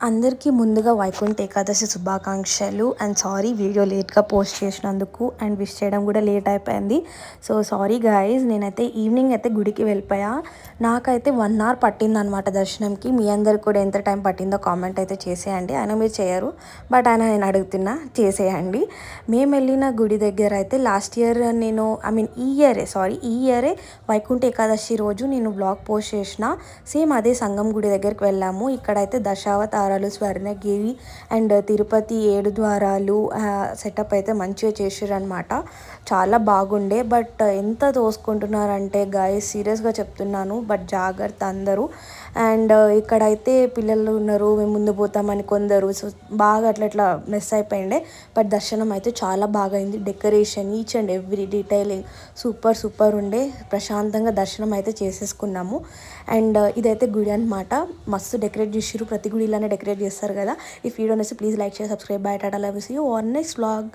అందరికీ ముందుగా వైకుంఠ ఏకాదశి శుభాకాంక్షలు. అండ్ సారీ వీడియో లేట్గా పోస్ట్ చేసినందుకు అండ్ విష్ చేయడం కూడా లేట్ అయిపోయింది. So sorry guys. నేనైతే ఈవినింగ్ అయితే గుడికి వెళ్ళిపోయా. నాకైతే 1 hour పట్టిందనమాట దర్శనంకి. మీ అందరికి కూడా ఎంత టైం పట్టిందో కామెంట్ అయితే చేసేయండి. అయినా మీరు చేయరు, బట్ అయినా నేను అడుగుతున్నా, చేసేయండి. మేము వెళ్ళిన గుడి దగ్గర అయితే లాస్ట్ ఇయర్ నేను ఈ ఇయరే వైకుంఠ ఏకాదశి రోజు నేను బ్లాగ్ పోస్ట్ చేసిన. సేమ్ అదే సంగం గుడి దగ్గరికి వెళ్ళాము. ఇక్కడైతే దశావతారాలు, స్వర్ణగిరి అండ్ తిరుపతి 7 ద్వారాలు సెటప్ అయితే మంచిగా చేసారనమాట. చాలా బాగుండే. బట్ ఎంత తోసుకుంటున్నారంటే గాయస్, సీరియస్గా చెప్తున్నాను, బట్ జాగ్రత్త అందరూ. అండ్ ఇక్కడైతే పిల్లలు ఉన్నారు, మేము ముందు పోతామని కొందరు, సో బాగా అట్లా మిస్ అయిపోయిండే. బట్ దర్శనం అయితే చాలా బాగా అయింది. Decoration, each and every detailing super ఉండే. ప్రశాంతంగా దర్శనం అయితే చేసేసుకున్నాము. అండ్ ఇదైతే గుడి అనమాట. మస్తు డెకరేట్ చేసిర్రు. ప్రతి గుడి ఇలానే డెకరేట్ చేస్తారు కదా. ఈ వీడియో నచ్చి ప్లీజ్ లైక్ చేసి subscribe. Bye tata, love you, see you on next vlog.